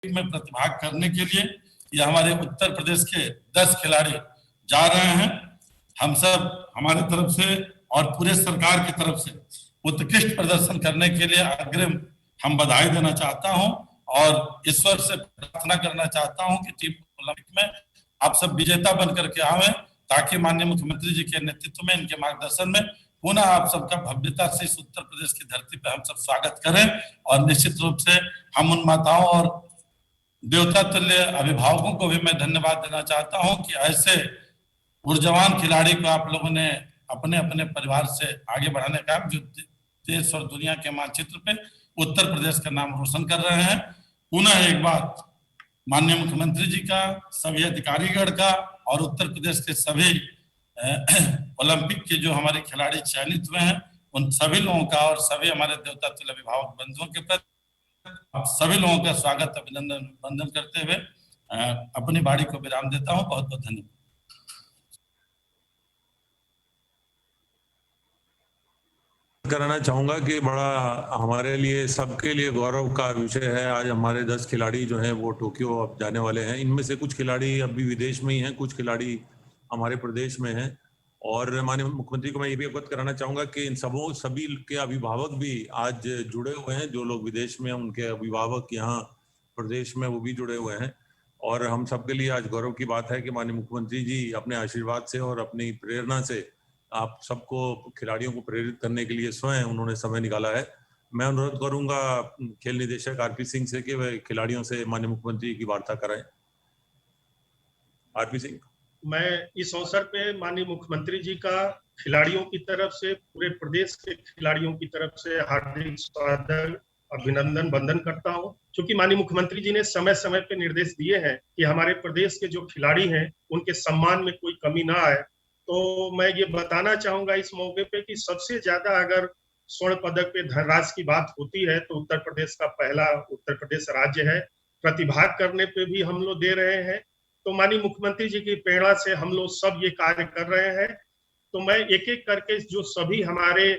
में प्रतिभाग करने के लिए ये हमारे उत्तर प्रदेश के 10 खिलाड़ी जा रहे हैं। हम सब हमारे तरफ से और पूरे सरकार की तरफ से उत्कृष्ट प्रदर्शन करने के लिए अग्रिम हम बधाई देना चाहता हूं और ईश्वर से प्रार्थना करना चाहता हूं कि टीम ओलंपिक में आप सब विजेता बनकर के आवे, ताकि माननीय मुख्यमंत्री जी के नेतृत्व में, इनके मार्गदर्शन में पुनः आप सबका भव्यता से इस उत्तर प्रदेश की धरती पर हम सब स्वागत करें। और निश्चित रूप से हम उन माताओं और देवता तुल्य अभिभावकों को भी मैं धन्यवाद देना चाहता हूं कि ऐसे ऊर्जावान खिलाड़ी को आप लोगों ने अपने अपने परिवार से आगे बढ़ाने का, जो देश और दुनिया के मानचित्र पे उत्तर प्रदेश का नाम रोशन कर रहे हैं। पुनः एक बात माननीय मुख्यमंत्री जी का, सभी अधिकारीगण का और उत्तर प्रदेश के सभी ओलंपिक के जो हमारे खिलाड़ी चयनित हुए हैं उन सभी लोगों का और सभी हमारे देवता तुल्य अभिभावक बंधुओं के प्रति आप सभी लोगों का स्वागत अभिनंदन वंदन करते हुए अपनी बाड़ी को विराम देता हूं। बहुत बहुत धन्यवाद। कराना चाहूंगा कि बड़ा हमारे लिए, सबके लिए गौरव का विषय है। आज हमारे 10 खिलाड़ी जो हैं वो टोक्यो अब जाने वाले हैं। इनमें से कुछ खिलाड़ी अभी विदेश में ही हैं, कुछ खिलाड़ी हमारे प्रदेश में हैं। और माननीय मुख्यमंत्री को मैं ये भी अवगत कराना चाहूंगा कि इन सभी के अभिभावक भी आज जुड़े हुए हैं। जो लोग विदेश में हैं उनके अभिभावक यहाँ प्रदेश में वो भी जुड़े हुए हैं। और हम सबके लिए आज गौरव की बात है कि माननीय मुख्यमंत्री जी अपने आशीर्वाद से और अपनी प्रेरणा से आप सबको, खिलाड़ियों को प्रेरित करने के लिए स्वयं उन्होंने समय निकाला है। मैं अनुरोध करूंगा खेल निदेशक आरपी सिंह से कि वे खिलाड़ियों से माननीय मुख्यमंत्री की वार्ता कराएं। आरपी सिंह। मैं इस अवसर पे माननीय मुख्यमंत्री जी का खिलाड़ियों की तरफ से, पूरे प्रदेश के खिलाड़ियों की तरफ से हार्दिक स्वागत, अभिनंदन, वंदन करता हूं। क्योंकि माननीय मुख्यमंत्री जी ने समय समय पे निर्देश दिए हैं कि हमारे प्रदेश के जो खिलाड़ी हैं उनके सम्मान में कोई कमी ना आए। तो मैं ये बताना चाहूंगा इस मौके पे कि सबसे ज्यादा अगर स्वर्ण पदक पे धनराशि की बात होती है तो उत्तर प्रदेश का पहला उत्तर प्रदेश राज्य है। प्रतिभाग करने पे भी हम लोग दे रहे हैं। तो माननीय मुख्यमंत्री जी की प्रेरणा से हम लोग सब ये कार्य कर रहे हैं। तो मैं एक एक करके जो सभी हमारे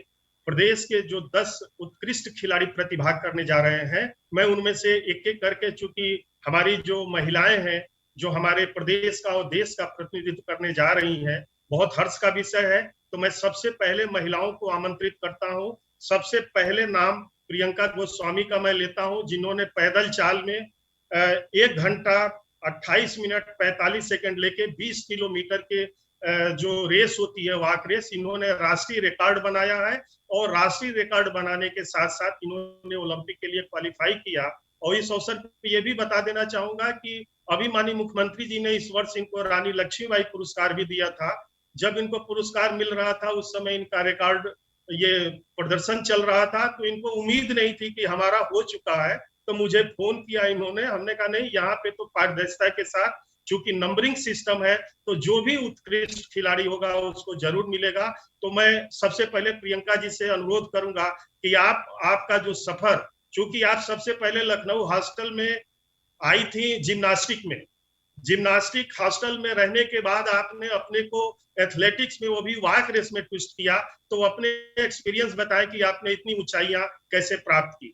प्रदेश के जो 10 उत्कृष्ट खिलाड़ी प्रतिभाग करने जा रहे हैं, मैं उनमें से एक एक करके, चूंकि हमारी जो महिलाएं हैं जो हमारे प्रदेश का और देश का प्रतिनिधित्व करने जा रही हैं, बहुत हर्ष का विषय है। तो मैं सबसे पहले महिलाओं को आमंत्रित करता हूं। सबसे पहले नाम प्रियंका गोस्वामी का मैं लेता हूं, जिन्होंने पैदल चाल में 1 घंटा 28 मिनट 45 सेकंड लेके 20 किलोमीटर के जो रेस होती है वाक रेस, इन्होंने राष्ट्रीय रिकॉर्ड बनाया है। और राष्ट्रीय रिकॉर्ड बनाने के साथ साथ इन्होंने ओलंपिक के लिए क्वालिफाई किया। और इस अवसर पर ये भी बता देना चाहूंगा कि अभी माननीय मुख्यमंत्री जी ने इस वर्ष इनको रानी लक्ष्मीबाई पुरस्कार भी दिया था। जब इनको पुरस्कार मिल रहा था उस समय इनका रिकॉर्ड ये प्रदर्शन चल रहा था, तो इनको उम्मीद नहीं थी कि हमारा हो चुका है। तो मुझे फोन किया इन्होंने, हमने कहा नहीं, यहाँ पे तो पारदर्शिता के साथ, चूंकि नंबरिंग सिस्टम है, तो जो भी उत्कृष्ट खिलाड़ी होगा उसको जरूर मिलेगा। तो मैं सबसे पहले प्रियंका जी से अनुरोध करूंगा कि आपका जो सफर, चूंकि आप सबसे पहले लखनऊ हॉस्टल में आई थी जिम्नास्टिक हॉस्टल में रहने के बाद आपने अपने को एथलेटिक्स में, वो भी वाक रेस में ट्विस्ट किया। तो अपने एक्सपीरियंस बताएं कि आपने इतनी ऊंचाइयां कैसे प्राप्त की।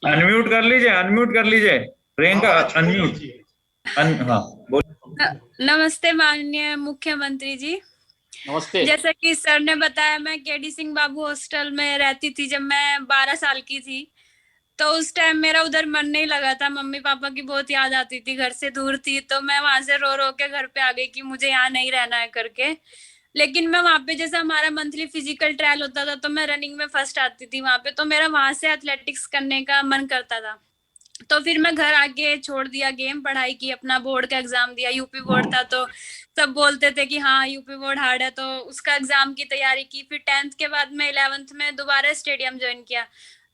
अनम्यूट कर लीजिए प्रियंका, अनम्यूट। हाँ, नमस्ते माननीय मुख्यमंत्री जी। नमस्ते। जैसा कि सर ने बताया, मैं केडी सिंह बाबू हॉस्टल में रहती थी जब मैं 12 साल की थी। तो उस टाइम मेरा उधर मन नहीं लगा था, मम्मी पापा की बहुत याद आती थी, घर से दूर थी। तो मैं वहां से रो रो के घर पे आ गई कि मुझे यहाँ नहीं रहना है करके। लेकिन मैं वहां पे, जैसा हमारा मंथली फिजिकल ट्रायल होता था, तो मैं रनिंग में फर्स्ट आती थी वहां पे। तो मेरा वहां से एथलेटिक्स करने का मन करता था। तो फिर मैं घर आके छोड़ दिया गेम, पढ़ाई की, अपना बोर्ड का एग्जाम दिया। यूपी बोर्ड था तो सब बोलते थे कि हाँ यूपी बोर्ड हार्ड है, तो उसका एग्जाम की तैयारी की। फिर 10th के बाद मैं 11th में दोबारा स्टेडियम ज्वाइन किया।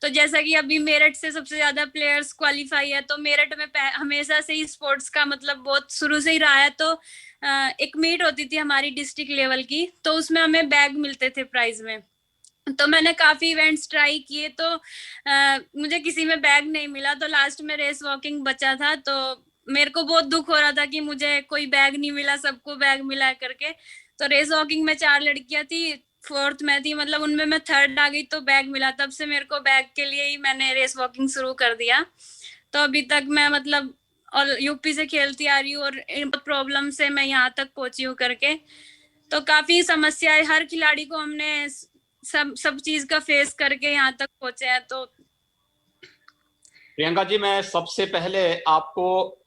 तो जैसा कि अभी मेरठ से सबसे ज्यादा प्लेयर्स क्वालिफाई है, तो मेरठ में हमेशा से ही स्पोर्ट्स का मतलब बहुत शुरू से ही रहा है। तो एक मीट होती थी हमारी डिस्ट्रिक्ट लेवल की, तो उसमें हमें बैग मिलते थे प्राइज में। तो मैंने काफी इवेंट्स ट्राई किए, तो मुझे किसी में बैग नहीं मिला। तो लास्ट में रेस वॉकिंग बचा था, तो मेरे को बहुत दुख हो रहा था कि मुझे कोई बैग नहीं मिला, सबको बैग मिला करके। तो रेस वॉकिंग में 4 लड़कियां थी, 4th में थी, मतलब उनमें मैं 3rd आ गई तो बैग मिला। तब से मेरे को बैग के लिए ही मैंने रेस वॉकिंग शुरू कर दिया। तो अभी तक मैं मतलब और यूपी से खेलती आ रही हूँ और इन प्रॉब्लम से मैं यहाँ तक पहुंची हूँ करके। तो काफी समस्याएं हर खिलाड़ी को हमने सब चीज का फेस करके यहाँ तक पहुंचे हैं। तो प्रियंका जी, मैं सबसे पहले आपको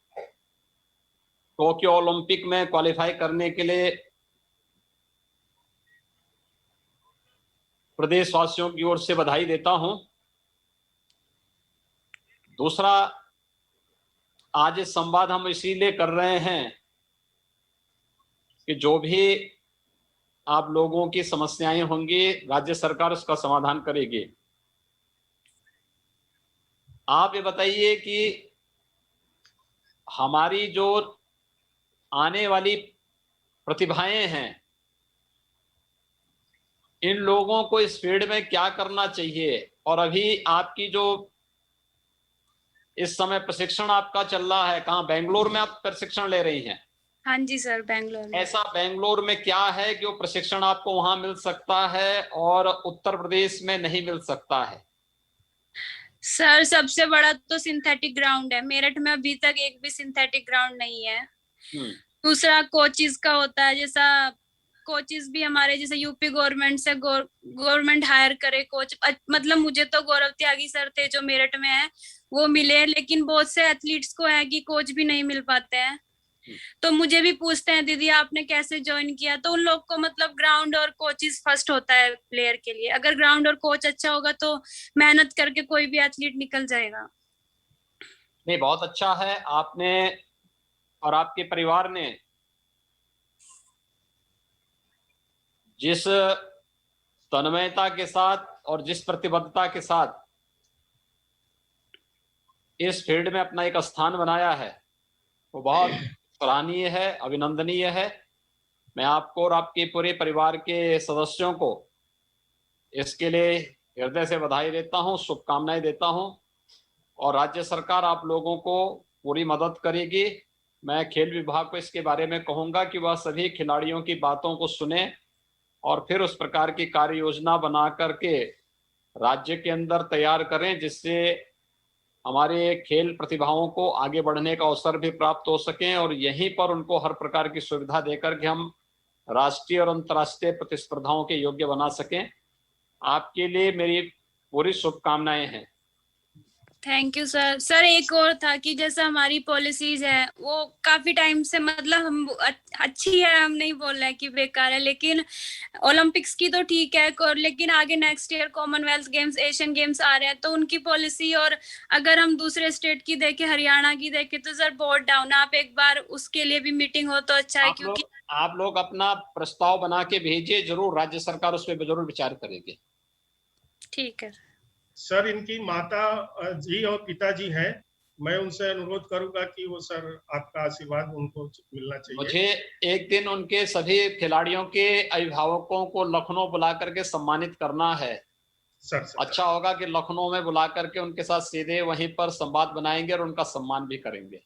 टोक्यो ओलंपिक में क्वालिफाई करने के लिए प्रदेशवासियों की ओर से बधाई देता हूं। दूसरा, आज इस संवाद हम इसीलिए कर रहे हैं कि जो भी आप लोगों की समस्याएं होंगी, राज्य सरकार उसका समाधान करेगी। आप ये बताइए कि हमारी जो आने वाली प्रतिभाएं हैं, इन लोगों को इस फील्ड में क्या करना चाहिए? और अभी आपकी जो इस समय प्रशिक्षण आपका चल रहा है, कहाँ बेंगलोर में आप प्रशिक्षण ले रही हैं? हाँ जी सर, बेंगलोर में। ऐसा बेंगलोर में क्या है कि वो प्रशिक्षण आपको वहां मिल सकता है और उत्तर प्रदेश में नहीं मिल सकता है? सर सबसे बड़ा तो सिंथेटिक ग्राउंड है। मेरठ में अभी तक एक भी सिंथेटिक ग्राउंड नहीं है। दूसरा कोचिज का होता है, जैसा कोचिज भी हमारे जैसे यूपी गवर्नमेंट से गवर्नमेंट हायर करे कोच। मतलब मुझे तो गौरव त्यागी सर थे जो मेरठ में है, वो मिले, लेकिन बहुत से एथलीट्स को है कि कोच भी नहीं मिल पाते हैं। तो मुझे भी पूछते हैं दीदी आपने कैसे ज्वाइन किया, तो उन लोग को मतलब ग्राउंड और कोचिज फर्स्ट होता है प्लेयर के लिए। अगर ग्राउंड और कोच अच्छा होगा तो मेहनत करके कोई भी एथलीट निकल जाएगा। नहीं, बहुत अच्छा है आपने और आपके परिवार ने जिस तन्मयता के साथ और जिस प्रतिबद्धता के साथ इस फील्ड में अपना एक स्थान बनाया है, वो बहुत सराहनीय है, अभिनंदनीय है। मैं आपको और आपके पूरे परिवार के सदस्यों को इसके लिए हृदय से बधाई देता हूं, शुभकामनाएं देता हूं और राज्य सरकार आप लोगों को पूरी मदद करेगी। मैं खेल विभाग को इसके बारे में कहूंगा कि वह सभी खिलाड़ियों की बातों को सुने और फिर उस प्रकार की कार्य योजना बना करके राज्य के अंदर तैयार करें, जिससे हमारे खेल प्रतिभाओं को आगे बढ़ने का अवसर भी प्राप्त हो सके और यहीं पर उनको हर प्रकार की सुविधा देकर के हम राष्ट्रीय और अंतर्राष्ट्रीय प्रतिस्पर्धाओं के योग्य बना सकें। आपके लिए मेरी पूरी शुभकामनाएं हैं। Thank you sir. सर एक और था कि जैसा हमारी पॉलिसीज है वो काफी टाइम से मतलब हम अच्छी है, हम नहीं बोल रहे कि बेकार है, लेकिन ओलंपिक्स की तो ठीक है, लेकिन आगे next year Commonwealth Games, Asian Games आ रहे हैं, तो उनकी पॉलिसी और अगर हम दूसरे स्टेट की देखें, हरियाणा की देखें, तो सर बहुत डाउन। आप एक बार उसके लिए भी मीटिंग हो तो अच्छा है, क्योंकि आप लोग अपना प्रस्ताव बना के भेजिए, जरूर राज्य सरकार उस पर जरूर विचार करेगी। ठीक है सर। इनकी माता जी और पिताजी हैं, मैं उनसे अनुरोध करूंगा कि वो सर आपका आशीर्वाद उनको मिलना चाहिए। मुझे एक दिन उनके सभी खिलाड़ियों के अभिभावकों को लखनऊ बुला करके सम्मानित करना है। सर अच्छा होगा कि लखनऊ में बुला करके उनके साथ सीधे वहीं पर संवाद बनाएंगे और उनका सम्मान भी करेंगे।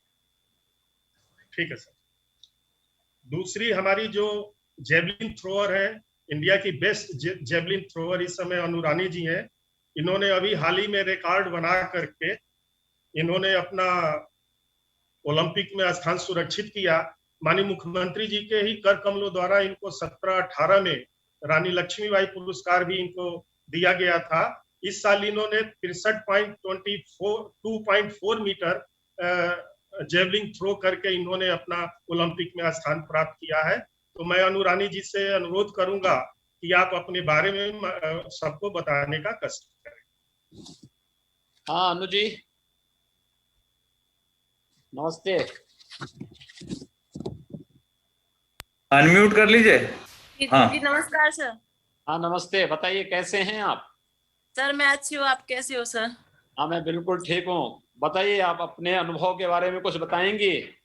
ठीक है सर। दूसरी हमारी जो जेवलिन थ्रोअर है, इंडिया की बेस्ट जेवलिन थ्रोअर इस समय अनुरानी जी हैं। इन्होंने अभी हाल ही में रिकॉर्ड बना करके इन्होंने अपना ओलंपिक में स्थान सुरक्षित किया। माननीय मुख्यमंत्री जी के ही कर कमलों द्वारा इनको 17-18 में रानी लक्ष्मीबाई पुरस्कार भी इनको दिया गया था। इस साल इन्होंने 63.2.4 मीटर जेवलिन थ्रो करके इन्होंने अपना ओलंपिक में स्थान प्राप्त किया है। तो मैं अनुरानी जी से अनुरोध करूंगा कि आप अपने बारे में सबको बताने का कष्ट करें। हाँ अनु जी, नमस्ते। अनम्यूट कर लीजिए। हाँ जी, नमस्कार सर। हाँ नमस्ते, बताइए कैसे हैं आप? सर मैं अच्छी हूँ, आप कैसे हो सर? हाँ मैं बिल्कुल ठीक हूँ। बताइए आप अपने अनुभव के बारे में कुछ बताएंगी?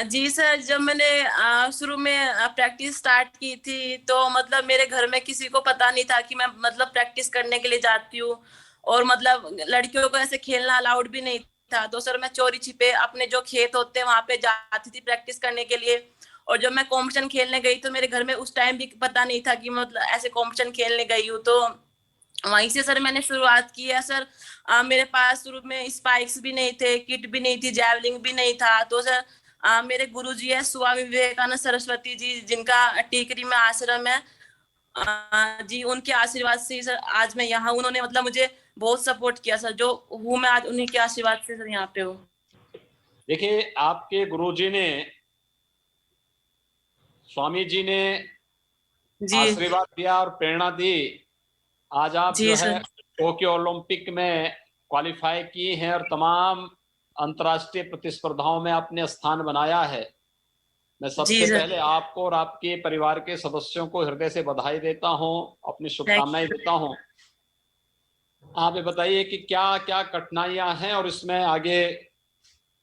जी सर, जब मैंने शुरू में प्रैक्टिस स्टार्ट की थी तो मतलब मेरे घर में किसी को पता नहीं था कि मैं मतलब प्रैक्टिस करने के लिए जाती हूँ, और मतलब लड़कियों को ऐसे खेलना अलाउड भी नहीं था। तो सर मैं चोरी छिपे अपने जो खेत होते हैं वहां पे जाती थी प्रैक्टिस करने के लिए, और जब मैं कॉम्पिटिशन खेलने गई तो मेरे घर में उस टाइम भी पता नहीं था कि मतलब ऐसे कॉम्पिटिशन खेलने गई हूँ। तो वहीं से सर मैंने शुरुआत की है सर। मेरे पास शुरू में स्पाइक्स भी नहीं थे, किट भी नहीं थी, जैवलिंग भी नहीं था। तो सर मेरे गुरुजी है स्वामी विवेकानंद सरस्वती जी, जिनका टीकरी में आश्रम है, जी उनके आशीर्वाद से सर आज मैं यहाँ, उन्होंने मतलब मुझे बहुत सपोर्ट किया सर, जो हूँ मैं आज उन्हीं के आशीर्वाद से सर यहाँ पे हूँ। देखिए, आपके गुरुजी ने, स्वामी जी ने जी आशीर्वाद दिया और प्रेरणा दी। आज आप जी जो है सर। टोक्यो ओलंपिक में क्वालिफाई की हैं और तमाम अंतर्राष्ट्रीय प्रतिस्पर्धाओं में आपने स्थान बनाया है। मैं जी सबसे सर। पहले आपको और आपके परिवार के सदस्यों को हृदय से बधाई देता हूं, अपनी शुभकामनाएं देता हूं। आप ये बताइए कि क्या क्या कठिनाइयां हैं और इसमें आगे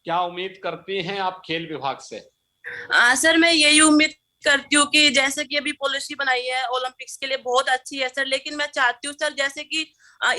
क्या उम्मीद करती हैं आप खेल विभाग से? सर मैं यही उम्मीद करती हूँ कि जैसे कि अभी पॉलिसी बनाई है ओलंपिक्स के लिए बहुत अच्छी है सर, लेकिन मैं चाहती हूँ सर जैसे कि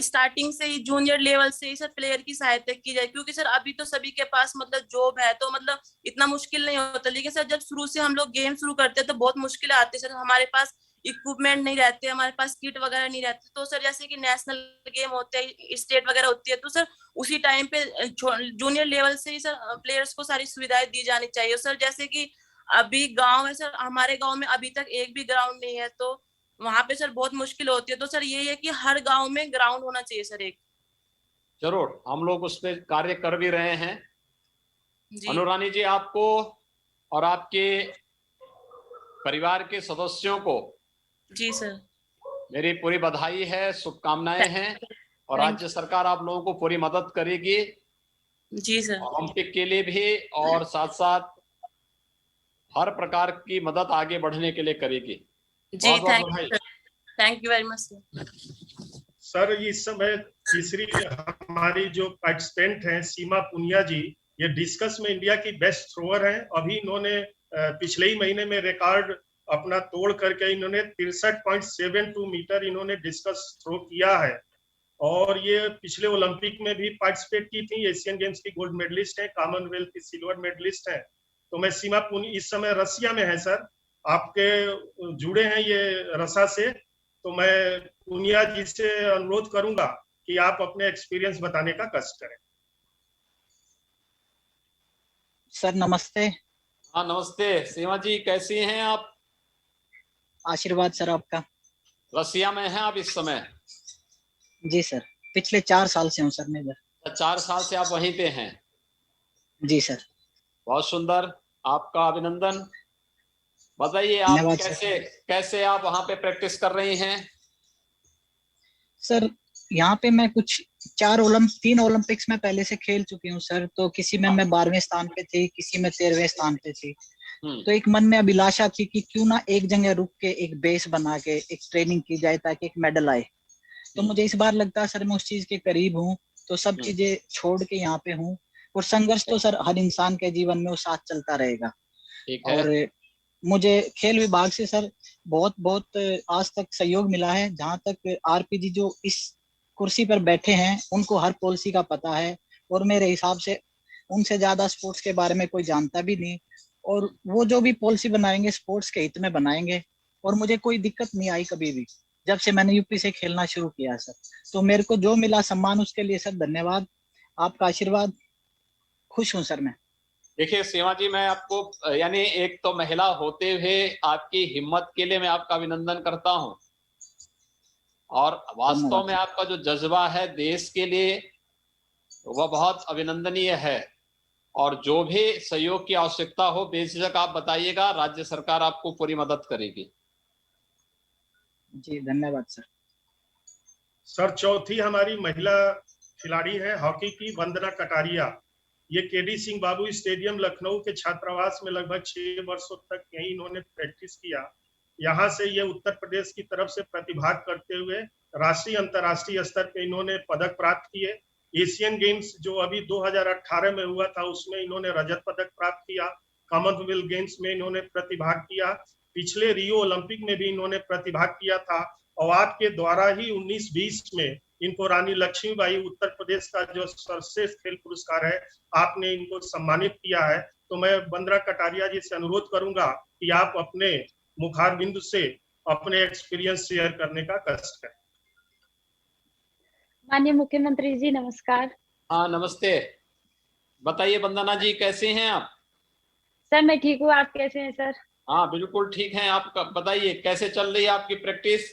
स्टार्टिंग से ही जूनियर लेवल से ही सर प्लेयर की सहायता की जाए, क्योंकि सर अभी तो सभी के पास मतलब जॉब है तो मतलब इतना मुश्किल नहीं होता, लेकिन सर जब शुरू से हम लोग गेम शुरू करते हैं तो बहुत मुश्किल आती है सर। हमारे पास इक्विपमेंट नहीं रहते, हमारे पास किट वगैरह नहीं रहते। तो सर जैसे कि नेशनल गेम होते हैं, स्टेट वगैरह होती है, तो सर उसी टाइम पे जूनियर लेवल से ही सर प्लेयर्स को सारी सुविधाएं दी जानी चाहिए सर। जैसे कि अभी गांव है सर, हमारे गांव में अभी तक एक भी ग्राउंड नहीं है, तो वहां पे सर बहुत मुश्किल होती है। तो सर ये है कि हर गांव में ग्राउंड होना चाहिए सर एक। जरूर, हम लोग उस पर कार्य कर भी रहे हैं। जी अनुरानी जी, आपको और आपके परिवार के सदस्यों को जी सर। मेरी पूरी बधाई है, शुभकामनाएं हैं और राज्य सरकार आप लोगों को पूरी मदद करेगी जी सर। ओलंपिक के लिए भी, और साथ साथ हर प्रकार की मदद आगे बढ़ने के लिए करेगी। जी बहुत बधाई। Thank you very much sir इस समय तीसरी हमारी जो पार्टिसिपेंट हैं सीमा पुनिया जी, ये डिस्कस में इंडिया की बेस्ट थ्रोअर हैं। अभी इन्होंने पिछले ही महीने में रिकॉर्ड अपना तोड़ करके इन्होंने 63.72 मीटर इन्होंने डिस्कस थ्रो किया है, और ये पिछले ओलंपिक में भी पार्टिसिपेट की थी। एशियन गेम्स की गोल्ड मेडलिस्ट है, कॉमनवेल्थ की सिल्वर मेडलिस्ट है। तो मैं सीमा पुनिया इस समय रसिया में है सर, आपके जुड़े हैं ये रसा से, तो मैं पुनिया जी से अनुरोध करूंगा कि आप अपने एक्सपीरियंस बताने का कष्ट करें। सर नमस्ते। हाँ नमस्ते सीमा जी, कैसी हैं आप? आशीर्वाद सर आपका। रसिया में हैं आप इस समय? जी सर, पिछले 4 साल से हूँ सर मैं इधर। 4 साल से आप वहीं पे हैं? जी सर। बहुत सुंदर, आपका अभिनंदन। बताइए आप धन्यवाद कैसे आप वहां पे प्रैक्टिस कर रही हैं? सर यहाँ पे मैं कुछ 3 ओलंपिक्स में पहले से खेल चुकी हूँ सर। तो किसी में मैं 12वें स्थान पे थी, किसी में 13वें स्थान पे थी। तो एक मन में अभिलाषा थी कि क्यों ना एक जगह रुक के एक बेस बना के एक ट्रेनिंग की जाए ताकि एक मेडल आए। तो मुझे इस बार लगता है सर मैं उस चीज के करीब हूँ, तो सब चीजें छोड़ के यहाँ पे हूँ। और संघर्ष तो सर हर इंसान के जीवन में वो साथ चलता रहेगा। और मुझे खेल विभाग से सर बहुत बहुत आज तक सहयोग मिला है। जहां तक आरपीजी जो इस कुर्सी पर बैठे हैं उनको हर पॉलिसी का पता है, और मेरे हिसाब से उनसे ज्यादा स्पोर्ट्स के बारे में कोई जानता भी नहीं। और वो जो भी पॉलिसी बनाएंगे स्पोर्ट्स के हित में बनाएंगे, और मुझे कोई दिक्कत नहीं आई कभी भी जब से मैंने यूपी से खेलना शुरू किया सर। तो मेरे को जो मिला सम्मान उसके लिए सर धन्यवाद, आपका आशीर्वाद। खुश हूं सर मैं। देखिए सीमा जी, मैं आपको यानी एक तो महिला होते हुए आपकी हिम्मत के लिए मैं आपका अभिनंदन करता हूं, और वास्तव में आपका जो जज्बा है देश के लिए वह बहुत अभिनंदनीय है। और जो भी सहयोग की आवश्यकता हो बेझिझक आप बताइएगा, राज्य सरकार आपको पूरी मदद करेगी। जी धन्यवाद सर। सर चौथी हमारी महिला खिलाड़ी है हॉकी की वंदना कटारिया। ये केडी सिंह बाबू स्टेडियम लखनऊ के छात्रावास में लगभग 6 वर्षों तक यहीं इन्होंने प्रैक्टिस किया। यहाँ से ये उत्तर प्रदेश की तरफ से प्रतिभाग करते हुए राष्ट्रीय अंतर्राष्ट्रीय स्तर पे इन्होंने पदक प्राप्त किए। एशियन गेम्स जो अभी 2018 में हुआ था उसमें इन्होंने रजत पदक प्राप्त किया। कॉमनवेल्थ गेम्स में इन्होंने प्रतिभाग किया। पिछले रियो ओलंपिक में भी इन्होंने प्रतिभाग किया था। और आपके द्वारा ही 1920 में इनको रानी लक्ष्मीबाई उत्तर प्रदेश का जो सर्वश्रेष्ठ खेल पुरस्कार है आपने इनको सम्मानित किया है। तो मैं बंदरा कटारिया जी से अनुरोध करूंगा कि आप अपने मुखारबिंद से अपने एक्सपीरियंस शेयर करने का कष्ट करें। माननीय मुख्यमंत्री जी नमस्कार। हाँ नमस्ते, बताइए वंदना जी कैसे हैं आप? सर मैं ठीक हूँ, आप कैसे हैं सर? हाँ बिल्कुल ठीक हैं। आप बताइए कैसे चल रही है आपकी प्रैक्टिस?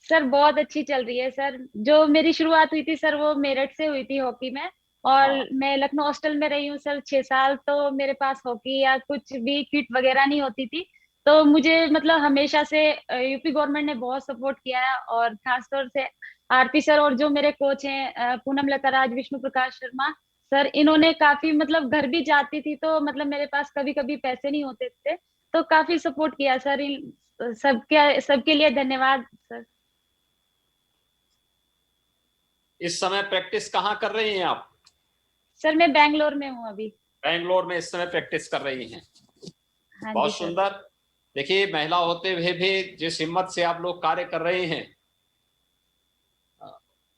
सर बहुत अच्छी चल रही है सर। जो मेरी शुरुआत हुई थी सर वो मेरठ से हुई थी हॉकी में, और मैं लखनऊ हॉस्टल में रही हूँ सर 6 साल। तो मेरे पास हॉकी या कुछ भी किट वगैरह नहीं होती थी, तो मुझे मतलब हमेशा से यूपी गवर्नमेंट ने बहुत सपोर्ट किया है, और खासतौर से आरती सर और जो मेरे कोच हैं पूनम लता राज, विष्णु प्रकाश शर्मा सर, इन्होंने काफी मतलब घर भी जाती थी तो मतलब मेरे पास कभी कभी पैसे नहीं होते थे, तो काफी सपोर्ट किया सर। इन सबके लिए धन्यवाद सर। इस समय प्रैक्टिस कहाँ कर रही हैं आप? सर मैं बैंगलोर में हूँ अभी। बैंगलोर में इस समय प्रैक्टिस कर रही हैं। हाँ बहुत जी सर। सुंदर। देखिए महिला होते हुए भी जिस हिम्मत से आप लोग कार्य कर रहे हैं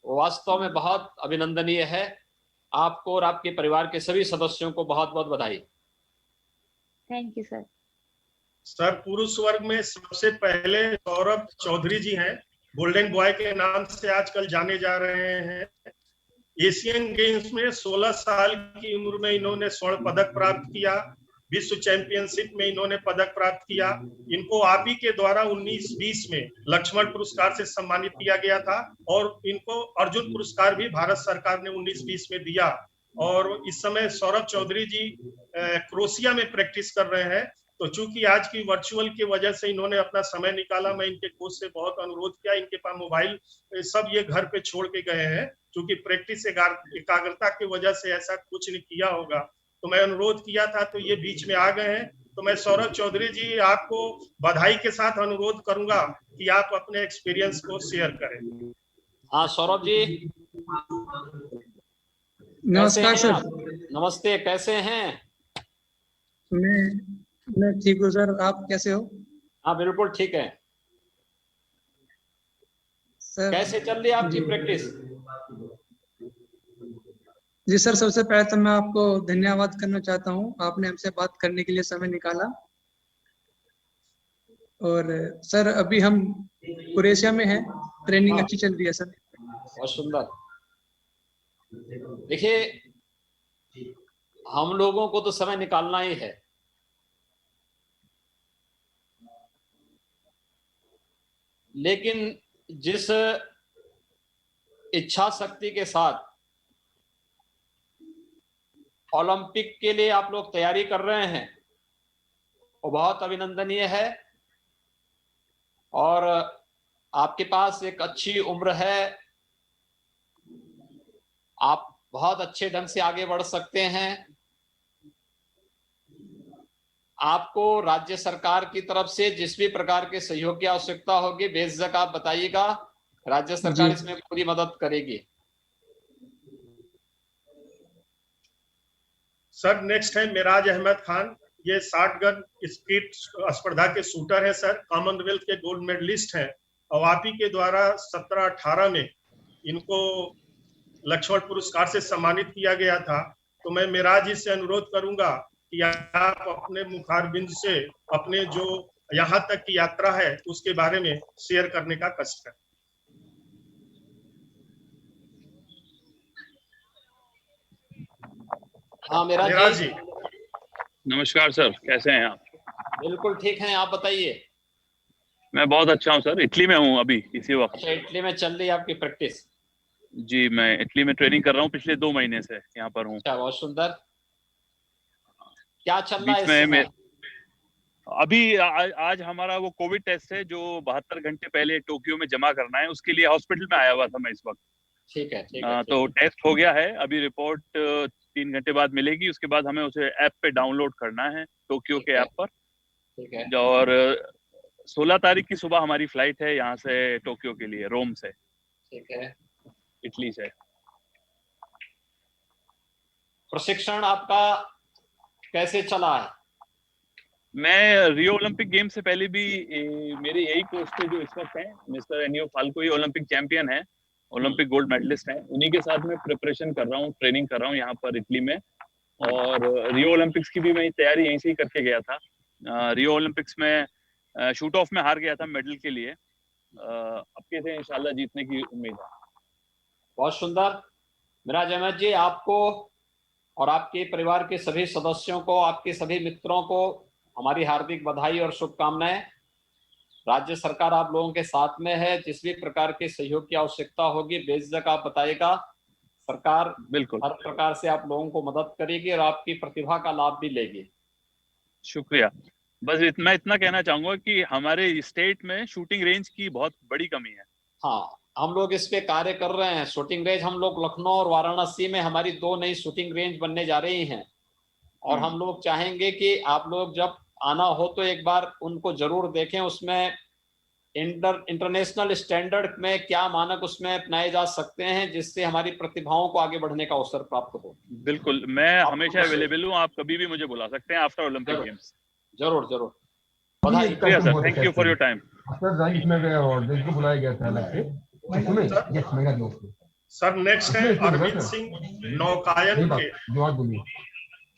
वो वास्तव में बहुत अभिनंदनीय है। आपको और आपके परिवार के सभी सदस्यों को बहुत बहुत बधाई। Thank you sir. सर पुरुष वर्ग में सबसे पहले सौरभ चौधरी जी हैं, गोल्डन बॉय के नाम से आजकल जाने जा रहे हैं। एशियन गेम्स में 16 साल की उम्र में इन्होंने स्वर्ण पदक प्राप्त किया। विश्व चैंपियनशिप में इन्होंने पदक प्राप्त किया। इनको आप ही के द्वारा 1920 में लक्ष्मण पुरस्कार से सम्मानित किया गया था, और इनको अर्जुन पुरस्कार भी भारत सरकार ने 1920 में दिया। और इस समय सौरभ चौधरी जी क्रोएशिया में प्रैक्टिस कर रहे हैं। तो चूंकि आज की वर्चुअल की वजह से इन्होंने अपना समय निकाला, मैं इनके कोच से बहुत अनुरोध किया। इनके पास मोबाइल सब ये घर पे छोड़ के गए हैं, क्योंकि प्रैक्टिस एकाग्रता की वजह से ऐसा कुछ नहीं किया होगा। तो मैं अनुरोध किया था तो ये बीच में आ गए हैं। तो मैं सौरभ चौधरी जी आपको बधाई के साथ अनुरोध करूंगा कि आप अपने एक्सपीरियंस को शेयर करें। हाँ सौरभ जी नमस्कार सर। नमस्ते, कैसे हैं? मैं ठीक हूँ सर, आप कैसे हो? हाँ बिल्कुल ठीक है सर। कैसे चल रही है आपकी प्रैक्टिस? जी सर, सबसे पहले तो मैं आपको धन्यवाद करना चाहता हूँ, आपने हमसे बात करने के लिए समय निकाला। और सर अभी हम क्रोएशिया में हैं, ट्रेनिंग अच्छी चल रही है सर। बहुत सुंदर। देखिए हम लोगों को तो समय निकालना ही है, लेकिन जिस इच्छा शक्ति के साथ ओलंपिक के लिए आप लोग तैयारी कर रहे हैं वो बहुत अभिनंदनीय है। और आपके पास एक अच्छी उम्र है, आप बहुत अच्छे ढंग से आगे बढ़ सकते हैं। आपको राज्य सरकार की तरफ से जिस भी प्रकार के सहयोग की आवश्यकता होगी बेझिझक आप बताइएगा, राज्य सरकार इसमें पूरी मदद करेगी। सर नेक्स्ट है मिराज अहमद खान, ये 60 गन स्पीड स्पर्धा के शूटर है सर, कॉमनवेल्थ के गोल्ड मेडलिस्ट हैं, और आप ही के द्वारा 17-18 में इनको लक्ष्मण पुरस्कार से सम्मानित किया गया था। तो मैं मिराज जी से अनुरोध करूंगा कि आप अपने मुखारबिंद से अपने जो यहाँ तक की यात्रा है उसके बारे में शेयर करने का कष्ट करें। हाँ मिराज जी। नमस्कार सर, कैसे हैं आप? बिल्कुल ठीक हैं, आप बताइए। मैं बहुत अच्छा हूँ सर, इटली में हूँ अभी इसी वक्त। अच्छा, इटली में चल रही है आपकी प्रैक्टिस? जी, मैं इटली में ट्रेनिंग कर रहा हूँ, पिछले 2 महीने से यहाँ पर हूँ। अच्छा, बहुत सुंदर। क्या चल रहा है बीच में अभी आज हमारा वो कोविड टेस्ट है जो 72 घंटे पहले टोक्यो में जमा करना है, उसके लिए हॉस्पिटल में आया हुआ था मैं इस वक्त। ठीक है। तो टेस्ट हो गया है, अभी रिपोर्ट 3 घंटे बाद मिलेगी। उसके बाद हमें उसे ऐप पे डाउनलोड करना है, टोक्यो के ऐप पर। ठीक है। और 16 तारीख की सुबह हमारी फ्लाइट है यहाँ से टोक्यो के लिए, रोम से। ठीक है। इटली से। प्रशिक्षण आपका कैसे चला है? मैं रियो ओलंपिक गेम से पहले भी मेरे यही कोच थे जो इस वक्त हैं, मिस्टर एनियो फाल्को, ये ओलंपिक चैंपियन है, ओलंपिक गोल्ड मेडलिस्ट हैं। उन्हीं के साथ मैं प्रिपरेशन कर रहा हूँ, ट्रेनिंग कर रहा हूँ यहाँ पर इटली में। और रियो ओलंपिक्स की भी मैं तैयारी यहीं से ही करके गया था। रियो ओलंपिक्स में शूट ऑफ में हार गया था मेडल के लिए। अब कैसे इंशाल्लाह जीतने की उम्मीद है। बहुत सुंदर। मिराज अहमद जी, आपको और आपके परिवार के सभी सदस्यों को, आपके सभी मित्रों को हमारी हार्दिक बधाई और शुभकामनाएं। राज्य सरकार आप लोगों के साथ में है। जिस भी प्रकार के सहयोग की आवश्यकता होगी बेझिझक आप बताइएगा, सरकार बिल्कुल हर प्रकार से आप लोगों को मदद करेगी और आपकी प्रतिभा का लाभ भी लेगी। शुक्रिया। बस मैं इतना कहना चाहूंगा कि हमारे स्टेट में शूटिंग रेंज की बहुत बड़ी कमी है। हाँ, हम लोग इस पे कार्य कर रहे हैं। शूटिंग रेंज हम लोग लखनऊ और वाराणसी में हमारी 2 नई शूटिंग रेंज बनने जा रही हैं और हम लोग चाहेंगे कि आप लोग जब आना हो तो एक बार उनको जरूर देखें। उसमें इंटरनेशनल स्टैंडर्ड में क्या मानक उसमें अपनाए जा सकते हैं जिससे हमारी प्रतिभाओं को आगे बढ़ने का अवसर प्राप्त हो। बिल्कुल, मैं हमेशा अवेलेबल हूँ, आप कभी भी मुझे बुला सकते हैं आफ्टर ओलंपिक गेम्स। जरूर जरूर। बधाई। शुक्रिया sir, thank you for your time. इसमें बुलाया गया था अलग से। सर नेक्स्ट है अरविंद सिंह नौकायन के।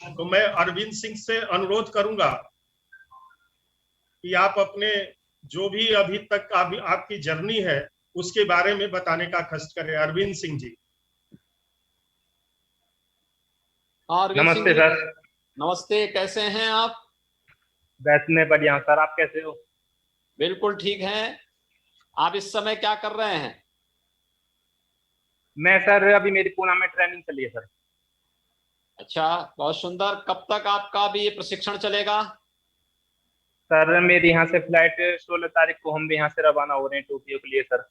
तो मैं अरविंद सिंह से अनुरोध करूंगा कि आप अपने जो भी अभी तक आपकी जर्नी है उसके बारे में बताने का कष्ट करें। अरविंद सिंह जी। नमस्ते सर। नमस्ते, कैसे हैं आप? बस मैं बढ़िया हूँ सर, आप कैसे हो? बिल्कुल ठीक हैं। आप इस समय क्या कर रहे हैं? मैं सर अभी मेरी पूना में ट्रेनिंग चली है सर। अच्छा, बहुत सुंदर। कब तक आपका भी ये प्रशिक्षण चलेगा? सर मेरी यहाँ से फ्लाइट 16 तारीख को हम भी यहाँ से रवाना हो रहे हैं टोक्यो के लिए सर।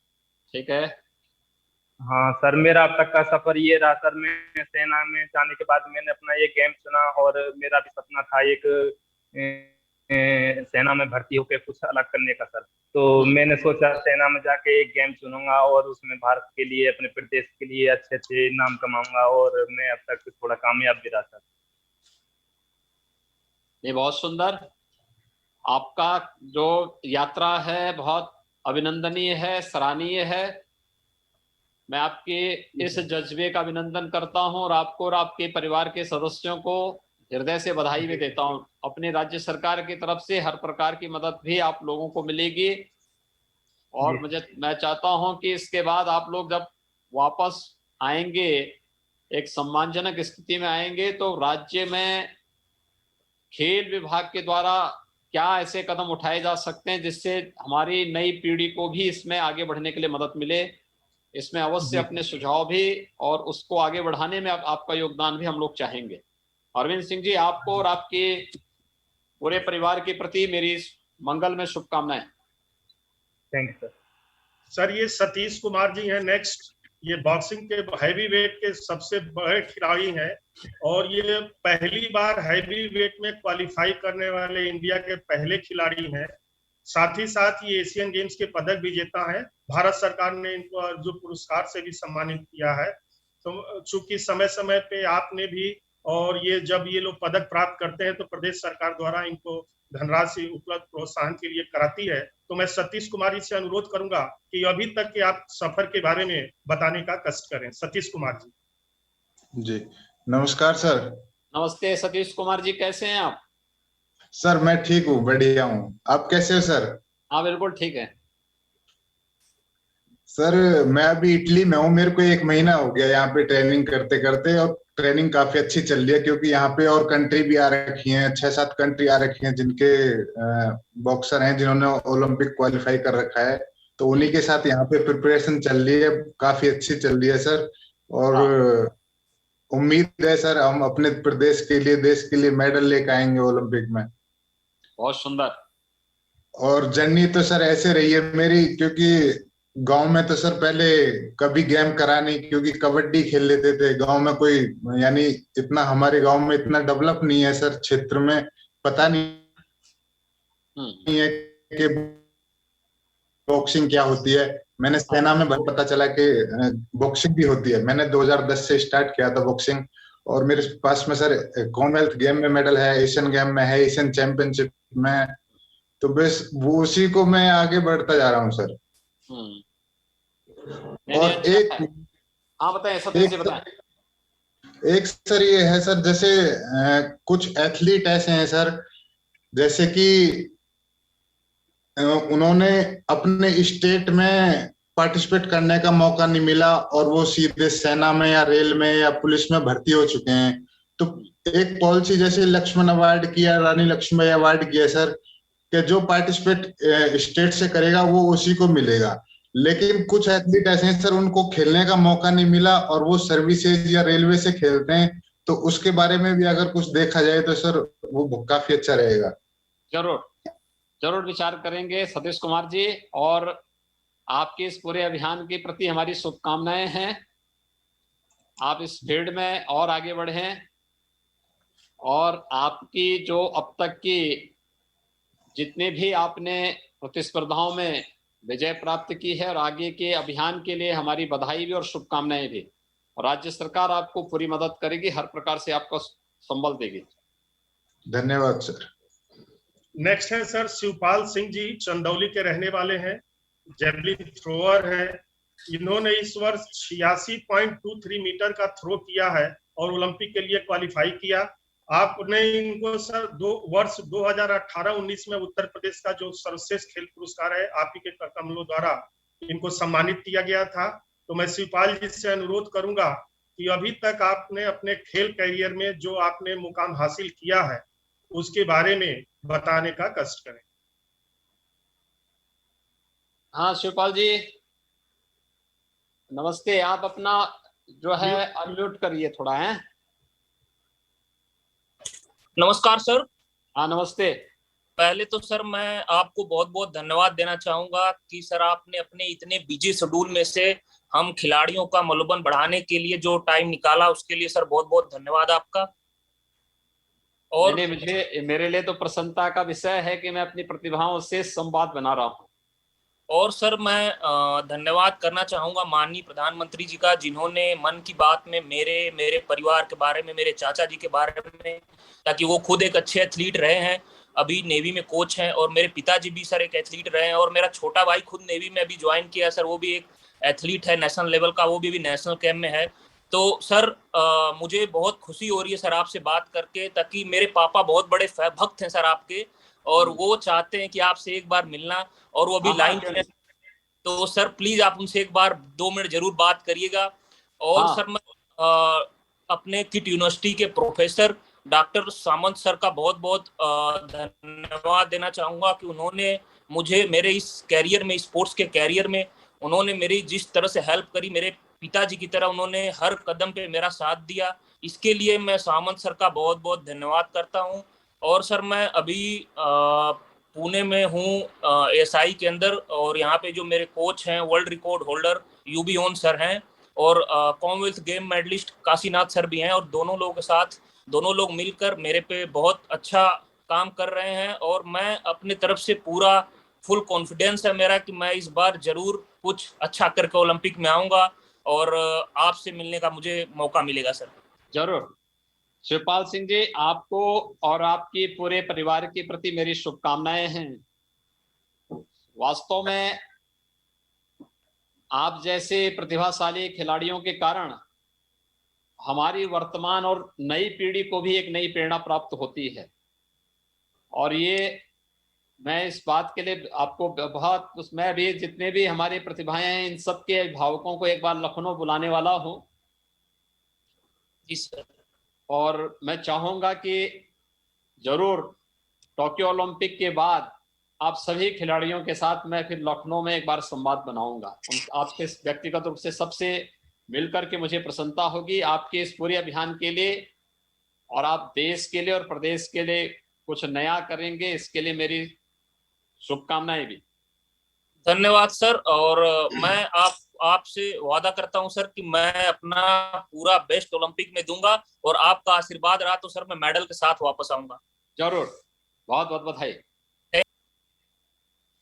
ठीक है। हाँ सर, मेरा अब तक का सफर ये रहा सर। मैं सेना में जाने के बाद मैंने अपना ये गेम चुना और मेरा भी सपना था एक सेना में भर्ती होकर कुछ अलग करने का सर। तो मैंने सोचा सेना में जाके एक गेम चुनूंगा और उसमें भारत के लिए, अपने प्रदेश के लिए अच्छे अच्छे नाम कमाऊंगा और मैं अब तक थोड़ा कामयाब भी रहा सर। नहीं, बहुत सुंदर। आपका जो यात्रा है बहुत अभिनंदनीय है, सराहनीय है। मैं आपके इस जज्बे का अभिनंदन करता हूं और आपको और आपके परिवार के सदस्यों को हृदय से बधाई भी देता हूं। अपने राज्य सरकार की तरफ से हर प्रकार की मदद भी आप लोगों को मिलेगी और मैं चाहता हूं कि इसके बाद आप लोग जब वापस आएंगे, एक सम्मानजनक स्थिति में आएंगे, तो राज्य में खेल विभाग के द्वारा क्या ऐसे कदम उठाए जा सकते हैं जिससे हमारी नई पीढ़ी को भी इसमें आगे बढ़ने के लिए मदद मिले। इसमें अवश्य अपने सुझाव भी और उसको आगे बढ़ाने में आपका योगदान भी हम लोग चाहेंगे। अरविंद सिंह जी, आपको और आपके पूरे परिवार के प्रति मेरी मंगल में शुभकामनाएं। Thank you sir. सर ये सतीश कुमार जी हैं नेक्स्ट। ये बॉक्सिंग के हैवी वेट के सबसे बड़े खिलाड़ी हैं और ये पहली बार हैवी वेट में क्वालिफाई करने वाले इंडिया के पहले खिलाड़ी हैं। साथ ही साथ ये एशियन गेम्स के पदक विजेता हैं। भारत सरकार ने इनको जो पुरस्कार से भी सम्मानित किया है। तो चूंकि समय समय पे आपने भी और ये जब ये लोग पदक प्राप्त करते हैं तो प्रदेश सरकार द्वारा इनको धनराशि उपलब्ध प्रोत्साहन के लिए कराती है। तो मैं सतीश कुमार जी से अनुरोध करूंगा कि अभी तक के आप सफर के बारे में बताने का कष्ट करें। सतीश कुमार जी। जी नमस्कार सर। नमस्ते सतीश कुमार जी, कैसे हैं आप? सर मैं ठीक हूँ, बढ़िया हूँ। आप कैसे हो सर? हाँ बिल्कुल ठीक है सर। मैं अभी इटली में हूँ, मेरे को 1 महीना हो गया यहाँ पे ट्रेनिंग करते करते और ट्रेनिंग काफी अच्छी चल रही है क्योंकि यहाँ पे और कंट्री भी आ रखी हैं, 6-7 कंट्री आ रखी हैं जिनके बॉक्सर हैं जिन्होंने ओलंपिक क्वालिफाई कर रखा है। तो उन्हीं के साथ यहाँ पे प्रिपरेशन चल रही है, काफी अच्छी चल रही है सर। और उम्मीद है सर हम अपने प्रदेश के लिए, देश के लिए मेडल लेकर आएंगे ओलंपिक में। बहुत सुंदर। और जर्नी तो सर ऐसे रही है मेरी, क्योंकि गांव में तो सर पहले कभी गेम करा नहीं, क्योंकि कबड्डी खेल लेते थे गांव में। कोई यानी इतना हमारे गांव में इतना डेवलप नहीं है सर, क्षेत्र में पता नहीं है कि बॉक्सिंग क्या होती है। मैंने सेना में पता चला कि बॉक्सिंग भी होती है। मैंने 2010 से स्टार्ट किया था बॉक्सिंग और मेरे पास में सर कॉमनवेल्थ गेम में मेडल है, एशियन गेम में है, एशियन चैंपियनशिप में। तो बस वो उसी को मैं आगे बढ़ता जा रहा हूँ सर। और एक हाँ बताएं, सतीश जी बताएं। एक सर ये है सर, जैसे कुछ एथलीट ऐसे हैं सर, जैसे कि उन्होंने अपने स्टेट में पार्टिसिपेट करने का मौका नहीं मिला और वो सीधे सेना में या रेल में या पुलिस में भर्ती हो चुके हैं। तो एक पॉलिसी जैसे लक्ष्मण अवार्ड किया, रानी लक्ष्मीबाई अवार्ड किया सर, कि जो पार्टिसिपेट स्टेट से करेगा वो उसी को मिलेगा। लेकिन कुछ एथलीट ऐसे हैं सर, उनको खेलने का मौका नहीं मिला और वो सर्विसेज या रेलवे से खेलते हैं, तो उसके बारे में भी अगर कुछ देखा जाए तो सर वो काफी अच्छा रहेगा। जरूर जरूर विचार करेंगे सतीश कुमार जी, और आपके इस पूरे अभियान के प्रति हमारी शुभकामनाएं हैं। आप इस फील्ड में और आगे बढ़ें और आपकी जो अब तक की जितने भी आपने प्रतिस्पर्धाओं में विजय प्राप्त की है और आगे के अभियान के लिए हमारी बधाई भी और शुभकामनाएं भी। और राज्य सरकार आपको पूरी मदद करेगी, हर प्रकार से आपको संबल देगी। धन्यवाद सर। नेक्स्ट है सर शिवपाल सिंह जी, चंदौली के रहने वाले हैं, जेवलिन थ्रोअर है। इन्होंने इस वर्ष 86.23 मीटर का थ्रो किया है और ओलंपिक के लिए क्वालिफाई किया। आपने इनको सर वर्ष 2018-19 में उत्तर प्रदेश का जो सर्वश्रेष्ठ खेल पुरस्कार है आप ही के कमलों द्वारा इनको सम्मानित किया गया था। तो मैं शिवपाल जी से अनुरोध करूंगा कि अभी तक आपने अपने खेल करियर में जो आपने मुकाम हासिल किया है उसके बारे में बताने का कष्ट करें। हाँ शिवपाल जी नमस्ते, आप अपना जो है अनम्यूट करिए थोड़ा है। नमस्कार सर। हाँ नमस्ते। पहले तो सर मैं आपको बहुत बहुत धन्यवाद देना चाहूंगा कि सर आपने अपने इतने बिजी शेड्यूल में से हम खिलाड़ियों का मनोबल बढ़ाने के लिए जो टाइम निकाला उसके लिए सर बहुत बहुत धन्यवाद आपका। और मेरे लिए तो प्रसन्नता का विषय है कि मैं अपनी प्रतिभाओं से संवाद बना रहा हूँ। और सर मैं धन्यवाद करना चाहूंगा माननीय प्रधानमंत्री जी का, जिन्होंने मन की बात में मेरे परिवार के बारे में, मेरे चाचा जी के बारे में, ताकि वो खुद एक अच्छे एथलीट रहे हैं, अभी नेवी में कोच हैं, और मेरे पिताजी भी सर एक एथलीट रहे हैं, और मेरा छोटा भाई खुद नेवी में अभी ज्वाइन किया सर, वो भी एक एथलीट है नेशनल लेवल का, वो भी नेशनल कैंप में है। तो सर मुझे बहुत खुशी हो रही है सर आपसे बात करके, ताकि मेरे पापा बहुत बड़े भक्त हैं सर आपके, और वो चाहते हैं कि आपसे एक बार मिलना, और वो अभी लाइन में, तो सर प्लीज आप उनसे एक बार 2 मिनट जरूर बात करिएगा। और सर मैं अपने किट यूनिवर्सिटी के प्रोफेसर डॉक्टर सामंत सर का बहुत बहुत धन्यवाद देना चाहूंगा कि उन्होंने मुझे मेरे इस कैरियर में, स्पोर्ट्स के कैरियर में, उन्होंने मेरी जिस तरह से हेल्प करी, मेरे पिताजी की तरह उन्होंने हर कदम पे मेरा साथ दिया। इसके लिए मैं सामंत सर का बहुत बहुत धन्यवाद करता हूं। और सर मैं अभी पुणे में हूँ एसआई के अंदर, और यहाँ पे जो मेरे कोच हैं वर्ल्ड रिकॉर्ड होल्डर यूबी ओन सर हैं, और Commonwealth game medallist Kashinath sir भी हैं, और दोनों लोगों के साथ दोनों लोग मिलकर मेरे पे बहुत अच्छा काम कर रहे हैं। और मैं अपने तरफ से पूरा फुल कॉन्फिडेंस है मेरा कि मैं इस बार जरूर कुछ अच्छा करके ओलंपिक में आऊंगा, और आपसे मिलने का मुझे मौका मिलेगा सर। जरूर। शिवपाल सिंह जी, आपको और आपके पूरे परिवार के प्रति मेरी शुभकामनाएं हैं। वास्तव में आप जैसे प्रतिभाशाली खिलाड़ियों के कारण हमारी वर्तमान और नई पीढ़ी को भी एक नई प्रेरणा प्राप्त होती है, और ये मैं इस बात के लिए आपको बहुत, उसमें भी जितने भी हमारी प्रतिभाएं हैं इन सब के अभिभावकों को एक बार लखनऊ बुलाने वाला हूं। जी सर। और मैं चाहूंगा कि जरूर टोक्यो ओलंपिक के बाद आप सभी खिलाड़ियों के साथ मैं फिर लखनऊ में एक बार संवाद बनाऊंगा। आपके व्यक्तिगत रूप से सबसे मिलकर के मुझे प्रसन्नता होगी आपके इस पूरे अभियान के लिए, और आप देश के लिए और प्रदेश के लिए कुछ नया करेंगे, इसके लिए मेरी शुभकामनाएं भी। धन्यवाद सर। और मैं आपसे वादा करता हूं सर कि मैं अपना पूरा बेस्ट ओलंपिक में दूंगा, और आपका आशीर्वाद रहा तो सर मैं मेडल के साथ वापस आऊंगा। जरूर। बहुत बहुत बधाई।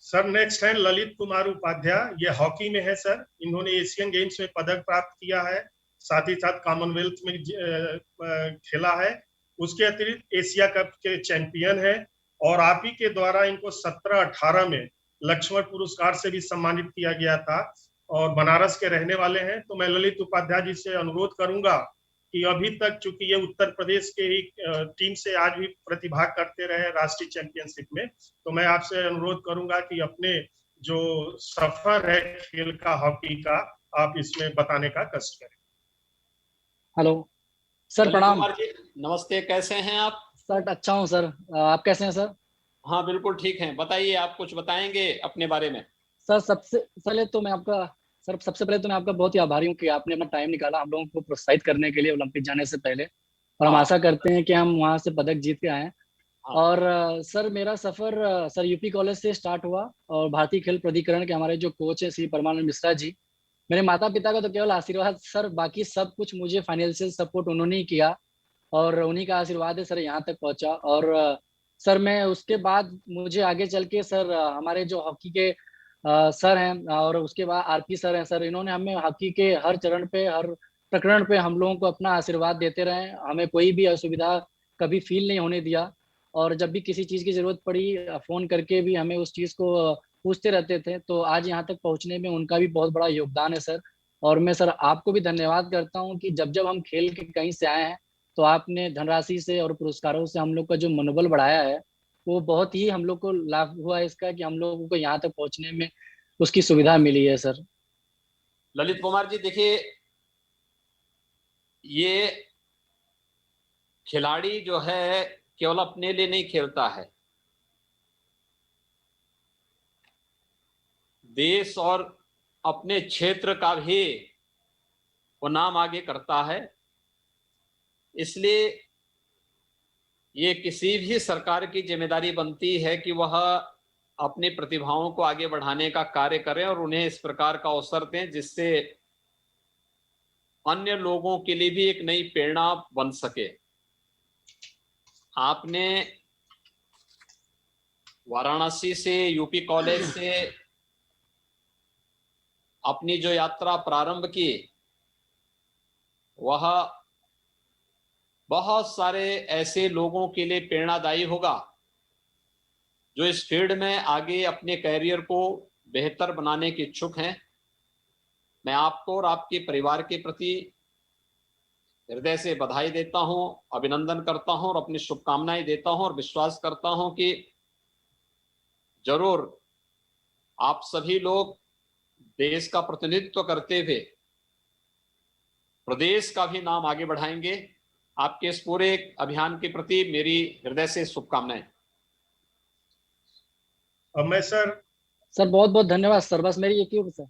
सर नेक्स्ट है ललित कुमार उपाध्याय, ये हॉकी में है सर। इन्होंने एशियन गेम्स में पदक प्राप्त किया है, साथ ही साथ कॉमनवेल्थ में खेला है, उसके अतिरिक्त एशिया कप के चैंपियन है, और आप ही के द्वारा इनको 17-18 में लक्ष्मण पुरस्कार से भी सम्मानित किया गया था, और बनारस के रहने वाले हैं। तो मैं ललित उपाध्याय जी से अनुरोध करूंगा कि अभी तक चूंकि ये उत्तर प्रदेश के ही टीम से आज भी प्रतिभाग करते रहे राष्ट्रीय चैंपियनशिप में, तो मैं आपसे अनुरोध करूंगा कि अपने जो सफर है खेल का, हॉकी का, आप इसमें बताने का कष्ट करें। हेलो सर, प्रणाम। नमस्ते, कैसे हैं आप? सर अच्छा हूँ सर, आप कैसे हैं सर? हाँ बिल्कुल ठीक हैं, बताइए, आप कुछ बताएंगे अपने बारे में? सर सबसे पहले तो मैं आपका बहुत ही आभारी हूँ कि आपने अपना टाइम निकाला हम लोगों को प्रोत्साहित करने के लिए ओलंपिक जाने से पहले, और हम आशा करते हैं कि हम वहाँ से पदक जीत के आए। और सर मेरा सफर सर यूपी कॉलेज से स्टार्ट हुआ, और भारतीय खेल प्राधिकरण के हमारे जो कोच हैं श्री परमानंद मिश्रा जी, मेरे माता पिता का तो केवल आशीर्वाद सर, बाकी सब कुछ मुझे फाइनेंशियल सपोर्ट उन्होंने ही किया, और उन्हीं का आशीर्वाद है सर यहाँ तक पहुँचा। और सर मैं उसके बाद मुझे आगे चल के सर हमारे जो हॉकी के सर हैं, और उसके बाद आरपी सर हैं सर, इन्होंने हमें हॉकी के हर चरण पे, हर प्रकरण पे हम लोगों को अपना आशीर्वाद देते रहे, हमें कोई भी असुविधा कभी फील नहीं होने दिया, और जब भी किसी चीज़ की ज़रूरत पड़ी फ़ोन करके भी हमें उस चीज़ को पूछते रहते थे। तो आज यहाँ तक पहुँचने में उनका भी बहुत बड़ा योगदान है सर। और मैं सर आपको भी धन्यवाद करता हूँ कि जब जब हम खेल के कहीं से आए हैं तो आपने धनराशि से और पुरस्कारों से हम लोग का जो मनोबल बढ़ाया है, वो बहुत ही हम लोग को लाभ हुआ है इसका, कि हम लोगों को यहाँ तक पहुँचने में उसकी सुविधा मिली है सर। ललित कुमार जी, देखिए, ये खिलाड़ी जो है केवल अपने लिए नहीं खेलता है, देश और अपने क्षेत्र का भी वो नाम आगे करता है। इसलिए ये किसी भी सरकार की जिम्मेदारी बनती है कि वह अपनी प्रतिभाओं को आगे बढ़ाने का कार्य करें और उन्हें इस प्रकार का अवसर दें जिससे अन्य लोगों के लिए भी एक नई प्रेरणा बन सके। आपने वाराणसी से, यूपी कॉलेज से अपनी जो यात्रा प्रारंभ की, वह बहुत सारे ऐसे लोगों के लिए प्रेरणादायी होगा जो इस फील्ड में आगे अपने कैरियर को बेहतर बनाने के इच्छुक हैं। मैं आपको और आपके परिवार के प्रति हृदय से बधाई देता हूं, अभिनंदन करता हूं और अपनी शुभकामनाएं देता हूं, और विश्वास करता हूं कि जरूर आप सभी लोग देश का प्रतिनिधित्व करते हुए प्रदेश का भी नाम आगे बढ़ाएंगे। आपके इस पूरे अभियान के प्रति मेरी हृदय से शुभकामनाएं। अब मैं सर बहुत बहुत धन्यवाद सर। बस मेरी एक ही सर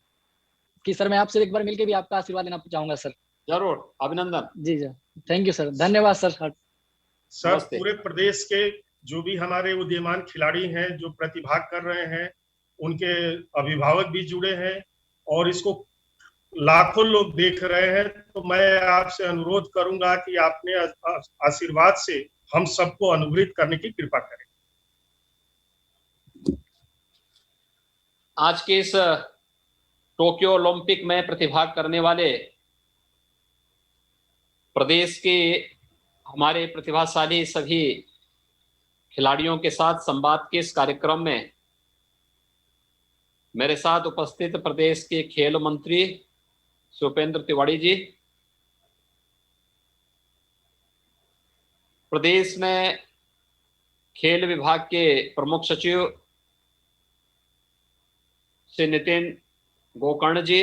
कि सर मैं आपसे एक बार मिलके भी आपका आशीर्वाद लेना चाहूंगा सर। जरूर, अभिनंदन। जी जी, थैंक यू सर, धन्यवाद सर। सर पूरे प्रदेश के जो भी हमारे उदीयमान खिलाड़ी हैं जो प्रतिभाग कर रहे हैं, उनके अभिभावक भी जुड़े हैं और इसको लाखों लोग देख रहे हैं, तो मैं आपसे अनुरोध करूंगा कि आपने आशीर्वाद से हम सबको अनुग्रहित करने की कृपा करें। आज के इस टोक्यो ओलंपिक में प्रतिभाग करने वाले प्रदेश के हमारे प्रतिभाशाली सभी खिलाड़ियों के साथ संवाद के इस कार्यक्रम में मेरे साथ उपस्थित प्रदेश के खेल मंत्री उपेंद्र तिवारी जी, प्रदेश में खेल विभाग के प्रमुख सचिव श्री नितिन गोकर्ण जी,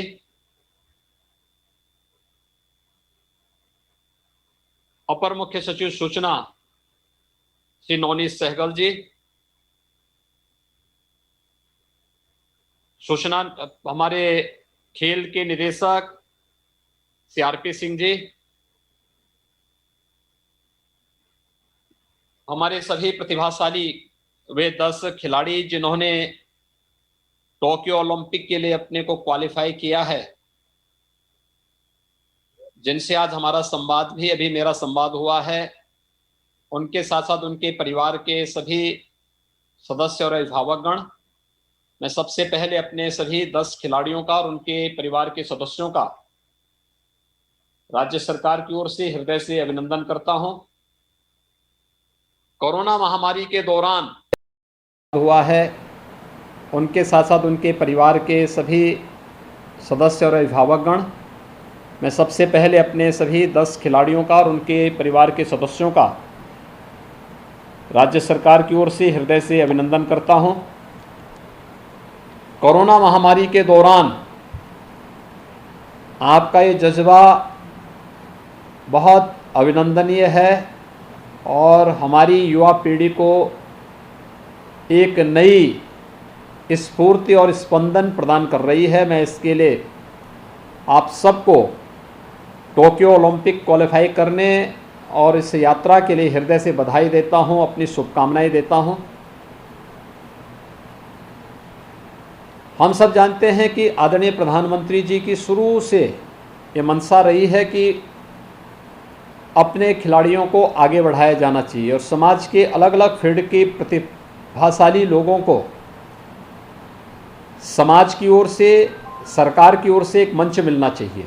अपर मुख्य सचिव सूचना श्री नवनीत सहगल जी, सूचना हमारे खेल के निदेशक श्री आरपी सिंह जी, हमारे सभी प्रतिभाशाली वे 10 खिलाड़ी जिन्होंने टोक्यो ओलंपिक के लिए अपने को क्वालिफाई किया है, जिनसे आज हमारा संवाद भी, अभी मेरा संवाद हुआ है, उनके साथ साथ उनके परिवार के सभी सदस्य और अभिभावकगण, मैं सबसे पहले अपने सभी 10 खिलाड़ियों का और उनके परिवार के सदस्यों का राज्य सरकार की ओर से हृदय से अभिनंदन करता हूं। कोरोना महामारी के दौरान हुआ है, उनके साथ साथ उनके परिवार के सभी सदस्य और अभिभावकगण, मैं सबसे पहले अपने सभी 10 खिलाड़ियों का और उनके परिवार के सदस्यों का राज्य सरकार की ओर से हृदय से अभिनंदन करता हूं। कोरोना महामारी के दौरान आपका ये जज्बा बहुत अभिनंदनीय है और हमारी युवा पीढ़ी को एक नई स्फूर्ति और स्पंदन प्रदान कर रही है। मैं इसके लिए आप सबको टोक्यो ओलंपिक क्वालिफाई करने और इस यात्रा के लिए हृदय से बधाई देता हूं, अपनी शुभकामनाएं देता हूं। हम सब जानते हैं कि आदरणीय प्रधानमंत्री जी की शुरू से ये मंशा रही है कि अपने खिलाड़ियों को आगे बढ़ाया जाना चाहिए और समाज के अलग अलग फील्ड के प्रतिभाशाली लोगों को समाज की ओर से, सरकार की ओर से एक मंच मिलना चाहिए।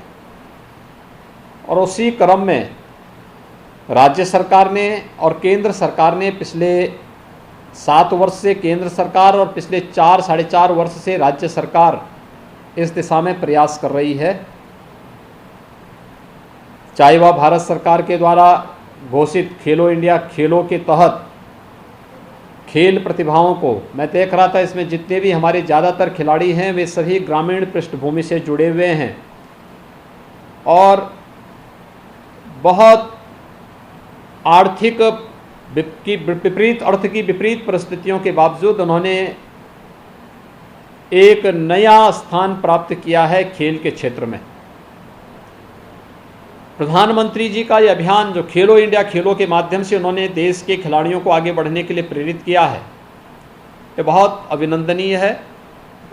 और उसी क्रम में राज्य सरकार ने और केंद्र सरकार ने पिछले 7 वर्ष से केंद्र सरकार और पिछले 4-4.5 वर्ष से राज्य सरकार इस दिशा में प्रयास कर रही है। चाहे वह भारत सरकार के द्वारा घोषित खेलो इंडिया खेलों के तहत खेल प्रतिभाओं को, मैं देख रहा था इसमें जितने भी हमारे ज़्यादातर खिलाड़ी हैं वे सभी ग्रामीण पृष्ठभूमि से जुड़े हुए हैं और बहुत आर्थिक की विपरीत परिस्थितियों के बावजूद उन्होंने एक नया स्थान प्राप्त किया है खेल के क्षेत्र में। प्रधानमंत्री जी का ये अभियान जो खेलो इंडिया खेलों के माध्यम से उन्होंने देश के खिलाड़ियों को आगे बढ़ने के लिए प्रेरित किया है, ये बहुत अभिनंदनीय है।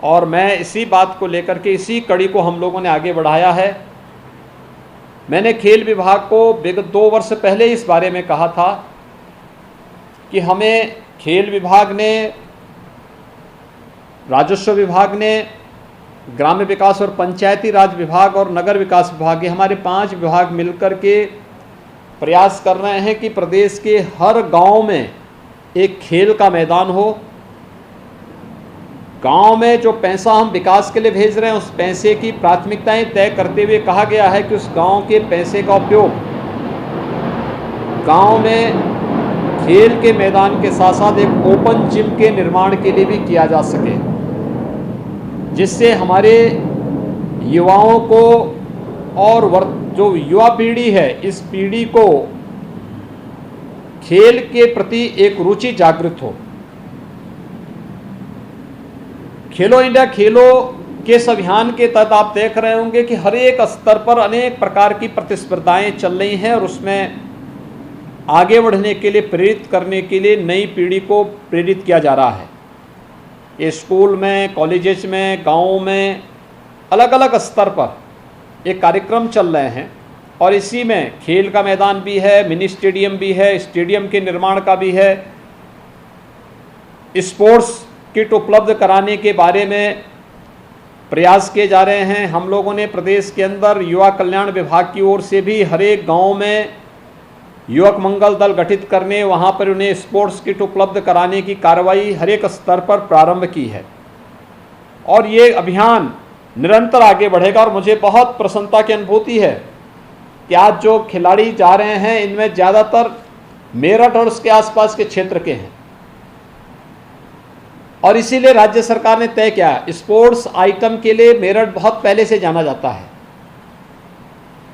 और मैं इसी बात को लेकर के इसी कड़ी को हम लोगों ने आगे बढ़ाया है। मैंने खेल विभाग को विगत 2 वर्ष पहले इस बारे में कहा था कि हमें खेल विभाग ने, राजस्व विभाग ने, ग्राम्य विकास और पंचायती राज विभाग और नगर विकास विभाग, ये हमारे 5 विभाग मिलकर के प्रयास कर रहे हैं कि प्रदेश के हर गांव में एक खेल का मैदान हो। गांव में जो पैसा हम विकास के लिए भेज रहे हैं उस पैसे की प्राथमिकताएं तय करते हुए कहा गया है कि उस गांव के पैसे का उपयोग गांव में खेल के मैदान के साथ साथ एक ओपन जिम के निर्माण के लिए भी किया जा सके, जिससे हमारे युवाओं को और जो युवा पीढ़ी है इस पीढ़ी को खेल के प्रति एक रुचि जागृत हो। खेलो इंडिया खेलों के इस अभियान के तहत आप देख रहे होंगे कि हर एक स्तर पर अनेक प्रकार की प्रतिस्पर्धाएं चल रही हैं और उसमें आगे बढ़ने के लिए, प्रेरित करने के लिए नई पीढ़ी को प्रेरित किया जा रहा है। ये स्कूल में, कॉलेजेस में, गाँव में, अलग अलग स्तर पर एक कार्यक्रम चल रहे हैं और इसी में खेल का मैदान भी है, मिनी स्टेडियम भी है, स्टेडियम के निर्माण का भी है, स्पोर्ट्स किट उपलब्ध कराने के बारे में प्रयास किए जा रहे हैं। हम लोगों ने प्रदेश के अंदर युवा कल्याण विभाग की ओर से भी हर एक गाँव में युवक मंगल दल गठित करने, वहाँ पर उन्हें स्पोर्ट्स किट उपलब्ध कराने की कार्रवाई हर एक स्तर पर प्रारंभ की है और ये अभियान निरंतर आगे बढ़ेगा। और मुझे बहुत प्रसन्नता की अनुभूति है कि आज जो खिलाड़ी जा रहे हैं इनमें ज़्यादातर मेरठ और उसके आसपास के क्षेत्र के हैं और इसीलिए राज्य सरकार ने तय किया, स्पोर्ट्स आइटम के लिए मेरठ बहुत पहले से जाना जाता है।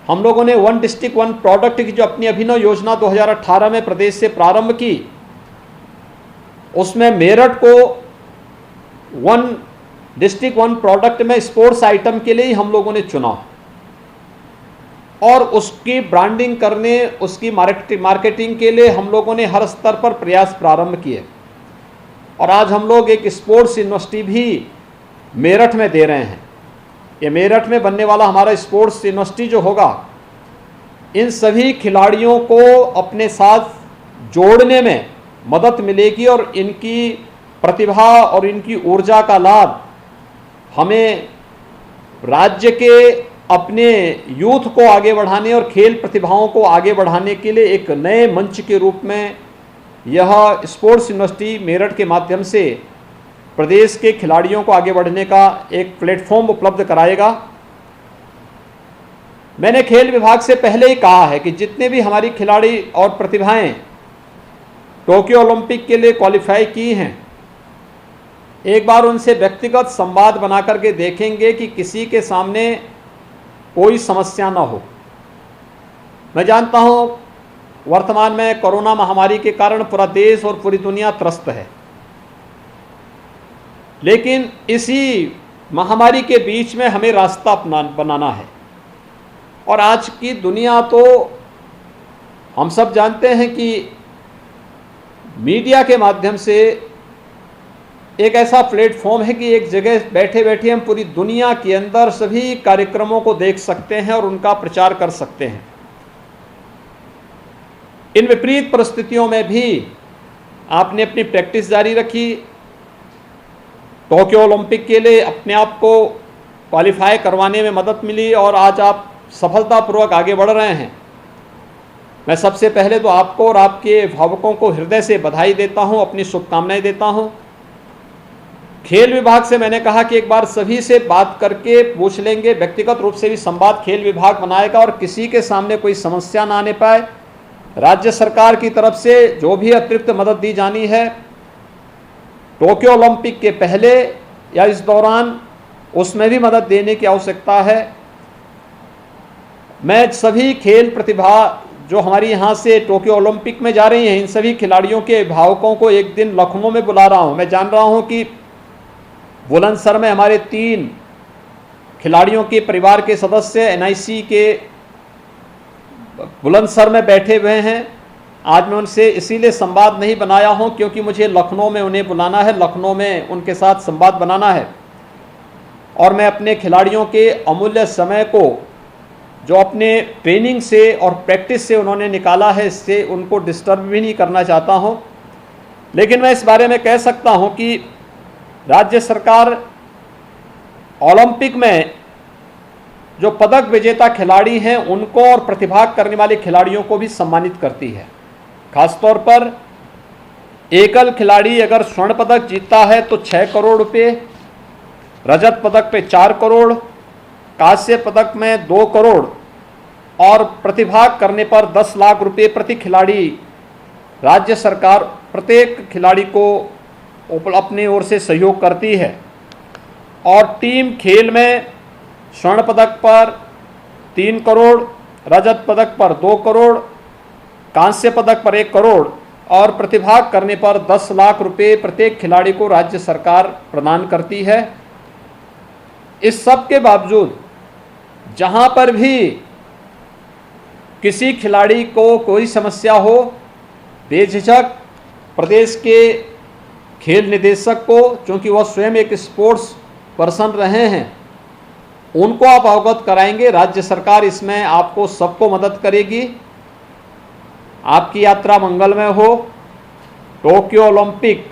हम लोगों ने 1 डिस्ट्रिक्ट 1 प्रोडक्ट की जो अपनी अभिनव योजना 2018 में प्रदेश से प्रारंभ की, उसमें मेरठ को 1 डिस्ट्रिक्ट 1 प्रोडक्ट में स्पोर्ट्स आइटम के लिए ही हम लोगों ने चुना और उसकी ब्रांडिंग करने, उसकी मार्केटिंग के लिए हम लोगों ने हर स्तर पर प्रयास प्रारंभ किए और आज हम लोग एक स्पोर्ट्स यूनिवर्सिटी भी मेरठ में दे रहे हैं। ये मेरठ में बनने वाला हमारा स्पोर्ट्स यूनिवर्सिटी जो होगा, इन सभी खिलाड़ियों को अपने साथ जोड़ने में मदद मिलेगी और इनकी प्रतिभा और इनकी ऊर्जा का लाभ हमें राज्य के अपने यूथ को आगे बढ़ाने और खेल प्रतिभाओं को आगे बढ़ाने के लिए एक नए मंच के रूप में यह स्पोर्ट्स यूनिवर्सिटी मेरठ के माध्यम से प्रदेश के खिलाड़ियों को आगे बढ़ने का एक प्लेटफॉर्म उपलब्ध कराएगा। मैंने खेल विभाग से पहले ही कहा है कि जितने भी हमारी खिलाड़ी और प्रतिभाएं टोक्यो ओलंपिक के लिए क्वालिफाई की हैं, एक बार उनसे व्यक्तिगत संवाद बना करके देखेंगे कि किसी के सामने कोई समस्या ना हो। मैं जानता हूं वर्तमान में कोरोना महामारी के कारण पूरा देश और पूरी दुनिया त्रस्त है, लेकिन इसी महामारी के बीच में हमें रास्ता बनाना है। और आज की दुनिया तो हम सब जानते हैं कि मीडिया के माध्यम से एक ऐसा प्लेटफॉर्म है कि एक जगह बैठे बैठे हम पूरी दुनिया के अंदर सभी कार्यक्रमों को देख सकते हैं और उनका प्रचार कर सकते हैं। इन विपरीत परिस्थितियों में भी आपने अपनी प्रैक्टिस जारी रखी, टोक्यो ओलंपिक के लिए अपने आप को क्वालिफाई करवाने में मदद मिली और आज आप सफलतापूर्वक आगे बढ़ रहे हैं। मैं सबसे पहले तो आपको और आपके अभिभावकों को हृदय से बधाई देता हूं, अपनी शुभकामनाएं देता हूं। खेल विभाग से मैंने कहा कि एक बार सभी से बात करके पूछ लेंगे, व्यक्तिगत रूप से भी संवाद खेल विभाग बनाएगा और किसी के सामने कोई समस्या ना आने पाए। राज्य सरकार की तरफ से जो भी अतिरिक्त मदद दी जानी है टोक्यो ओलंपिक के पहले या इस दौरान, उसमें भी मदद देने की आवश्यकता है। मैं सभी खेल प्रतिभा जो हमारी यहाँ से टोक्यो ओलंपिक में जा रही हैं, इन सभी खिलाड़ियों के अभिभावकों को एक दिन लखनऊ में बुला रहा हूँ। मैं जान रहा हूँ कि बुलंदशहर में हमारे 3 खिलाड़ियों के परिवार के सदस्य एनआईसी के बुलंदशहर में बैठे हुए हैं। आज मैं उनसे इसीलिए संवाद नहीं बनाया हूं क्योंकि मुझे लखनऊ में उन्हें बुलाना है, लखनऊ में उनके साथ संवाद बनाना है। और मैं अपने खिलाड़ियों के अमूल्य समय को जो अपने ट्रेनिंग से और प्रैक्टिस से उन्होंने निकाला है, इससे उनको डिस्टर्ब भी नहीं करना चाहता हूं। लेकिन मैं इस बारे में कह सकता हूं कि राज्य सरकार ओलंपिक में जो पदक विजेता खिलाड़ी हैं उनको और प्रतिभा करने वाले खिलाड़ियों को भी सम्मानित करती है। खासतौर पर एकल खिलाड़ी अगर स्वर्ण पदक जीतता है तो 6 करोड़ रुपए, रजत पदक पे 4 करोड़, कांस्य पदक में 2 करोड़ और प्रतिभा करने पर 10 लाख रुपए प्रति खिलाड़ी राज्य सरकार प्रत्येक खिलाड़ी को अपनी ओर से सहयोग करती है। और टीम खेल में स्वर्ण पदक पर 3 करोड़, रजत पदक पर 2 करोड़, कांस्य पदक पर 1 करोड़ और प्रतिभा करने पर 10 लाख रुपए प्रत्येक खिलाड़ी को राज्य सरकार प्रदान करती है। इस सब के बावजूद जहां पर भी किसी खिलाड़ी को कोई समस्या हो, बेझिझक प्रदेश के खेल निदेशक को, चूंकि वह स्वयं एक स्पोर्ट्स पर्सन रहे हैं, उनको आप अवगत कराएंगे। राज्य सरकार इसमें आपको सबको मदद करेगी। आपकी यात्रा मंगलमय हो। टोक्यो ओलंपिक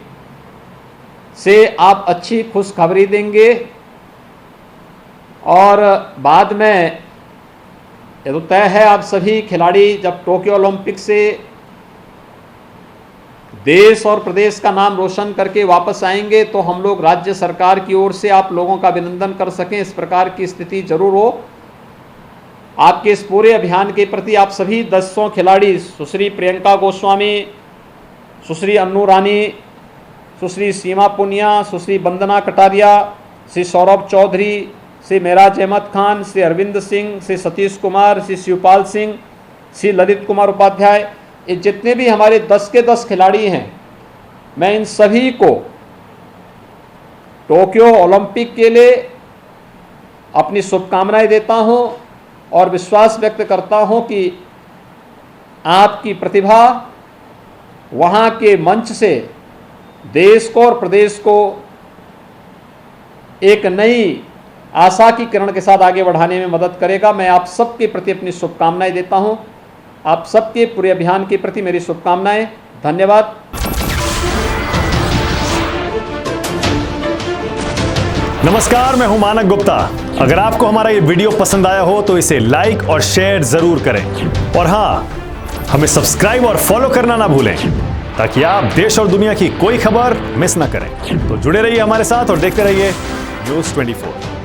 से आप अच्छी खुशखबरी देंगे और बाद में ये तो तय है, आप सभी खिलाड़ी जब टोक्यो ओलंपिक से देश और प्रदेश का नाम रोशन करके वापस आएंगे तो हम लोग राज्य सरकार की ओर से आप लोगों का अभिनंदन कर सकें, इस प्रकार की स्थिति जरूर हो। आपके इस पूरे अभियान के प्रति आप सभी 10 खिलाड़ी, सुश्री प्रियंका गोस्वामी, सुश्री अन्नू रानी, सुश्री सीमा पुनिया, सुश्री वंदना कटारिया, श्री सौरभ चौधरी, श्री मेराज अहमद खान, श्री अरविंद सिंह, श्री सतीश कुमार, श्री शिवपाल सिंह, श्री ललित कुमार उपाध्याय, ये जितने भी हमारे 10 के 10 खिलाड़ी हैं, मैं इन सभी को टोक्यो ओलंपिक के लिए अपनी शुभकामनाएं देता हूं और विश्वास व्यक्त करता हूं कि आपकी प्रतिभा वहां के मंच से देश को और प्रदेश को एक नई आशा की किरण के साथ आगे बढ़ाने में मदद करेगा। मैं आप सबके प्रति अपनी शुभकामनाएं देता हूं। आप सबके पूरे अभियान के प्रति मेरी शुभकामनाएं। धन्यवाद। नमस्कार, मैं हूं मानक गुप्ता। अगर आपको हमारा ये वीडियो पसंद आया हो तो इसे लाइक और शेयर जरूर करें और हाँ, हमें सब्सक्राइब और फॉलो करना ना भूलें ताकि आप देश और दुनिया की कोई खबर मिस ना करें। तो जुड़े रहिए हमारे साथ और देखते रहिए न्यूज़ 24।